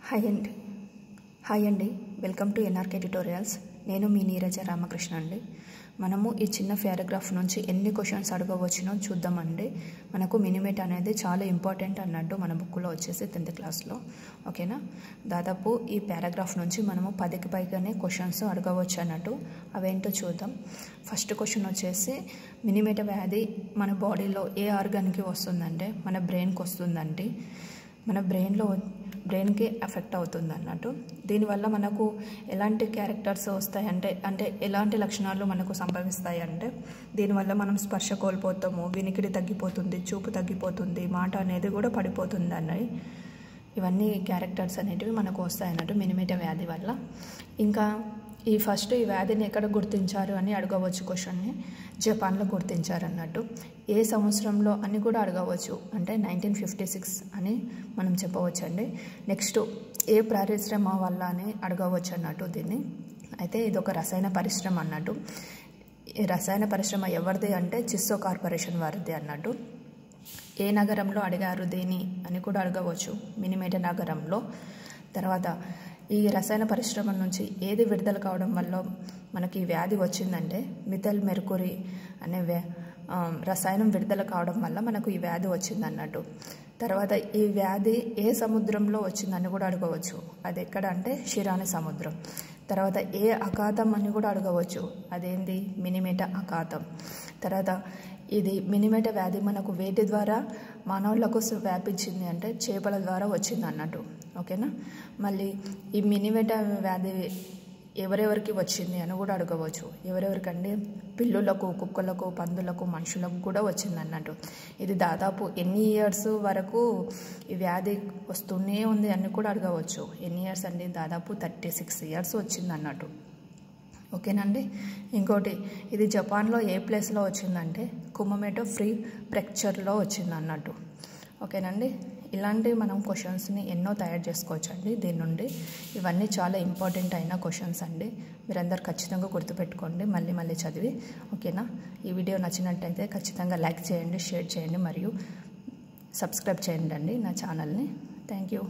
Hi అండి welcome to NRK tutorials. నేను మీ నీరజ రామకృష్ణ అండి. మనము ఈ చిన్న పారాగ్రాఫ్ నుంచి ఎన్ని క్వశ్చన్స్ అడగవచ్చునో చూద్దామండి. మనకు మినిమేట్ అనేది చాలా ఇంపార్టెంట్ అన్నట్టు మన బుక్లో వచ్చేసి 10th క్లాస్లో. ఓకేనా, దాదాపు ఈ పారాగ్రాఫ్ నుంచి మనము 10కి పైగానే క్వశ్చన్స్ అడగవచ్చు అన్నట్టు. అవేంటో చూద్దాం. ఫస్ట్ క్వశ్చన్ వచ్చేసి, మినిమేట వ్యాధి మన బాడీలో ఏ ఆర్గాన్కి వస్తుందంటే మన బ్రెయిన్కి వస్తుందండి. మన బ్రెయిన్కి ఎఫెక్ట్ అవుతుంది అన్నట్టు. దీనివల్ల మనకు ఎలాంటి క్యారెక్టర్స్ వస్తాయంటే ఎలాంటి లక్షణాలు మనకు సంభవిస్తాయి అంటే, దీనివల్ల మనం స్పర్శ కోల్పోతాము, వినికిడి తగ్గిపోతుంది, చూపు తగ్గిపోతుంది, మాట అనేది కూడా పడిపోతుంది అన్నవి. ఇవన్నీ క్యారెక్టర్స్ అనేటివి మనకు వస్తాయి అన్నట్టు మినిమేట వ్యాధి వల్ల. ఇంకా ఈ వ్యాధిని ఎక్కడ గుర్తించారు అని అడగవచ్చు క్వశ్చన్ని. జపాన్లో గుర్తించారు అన్నట్టు. ఏ సంవత్సరంలో అని కూడా అడగవచ్చు, అంటే 1956 అని మనం చెప్పవచ్చు అండి. నెక్స్ట్, ఏ పరిశ్రమ వల్ల అని అడగవచ్చు అన్నట్టు దీన్ని. అయితే ఇది ఒక రసాయన పరిశ్రమ అన్నట్టు. ఈ రసాయన పరిశ్రమ ఎవరిది అంటే చిస్సో కార్పొరేషన్ వారిది అన్నట్టు. ఏ నగరంలో అడిగారు దీని అని కూడా అడగవచ్చు, మినిమేట నగరంలో. తర్వాత, ఈ రసాయన పరిశ్రమ నుంచి ఏది విడుదల కావడం వల్ల మనకి వ్యాధి వచ్చిందంటే మిథైల్ మెర్కురీ అనే రసాయనం విడుదల కావడం వల్ల మనకు ఈ వ్యాధి వచ్చింది అన్నట్టు. తర్వాత, ఈ వ్యాధి ఏ సముద్రంలో వచ్చిందని కూడా అడగవచ్చు, అది ఎక్కడ అంటే షిరాని సముద్రం. తర్వాత, ఏ అఖాతం అని కూడా అడగవచ్చు, అదేంటి మినిమేట అఖాతం. తర్వాత, ఇది మినిమేట వ్యాధి మనకు వేటి ద్వారా మానవులకు వ్యాపించింది అంటే చేపల ద్వారా వచ్చింది అన్నట్టు. ఓకేనా. మళ్ళీ ఈ మినిమేట వ్యాధి ఎవరెవరికి వచ్చింది అని కూడా అడగవచ్చు. ఎవరెవరికంటే పిల్లులకు, కుక్కలకు, పందులకు, మనుషులకు కూడా వచ్చింది అన్నట్టు. ఇది దాదాపు ఎన్ని ఇయర్స్ వరకు ఈ వ్యాధి వస్తూనే ఉంది అని కూడా అడగవచ్చు. ఎన్ని ఇయర్స్ అండి, దాదాపు 36 ఇయర్స్ వచ్చింది అన్నట్టు. ఓకేనండి. ఇంకోటి, ఇది జపాన్లో ఏ ప్లేస్లో వచ్చిందంటే కుమమోటో ప్రీఫెక్చర్లో వచ్చింది అన్నట్టు. ఓకేనండి. ఇలాంటి మనం క్వశ్చన్స్ని ఎన్నో తయారు చేసుకోవచ్చు అండి దీని నుండి. ఇవన్నీ చాలా ఇంపార్టెంట్ అయిన క్వశ్చన్స్ అండి. మీరందరూ ఖచ్చితంగా గుర్తుపెట్టుకోండి, మళ్ళీ చదివి. ఓకేనా. ఈ వీడియో నచ్చినట్టయితే ఖచ్చితంగా లైక్ చేయండి, షేర్ చేయండి మరియు సబ్స్క్రైబ్ చేయండి అండి నా ఛానల్ని. Thank you.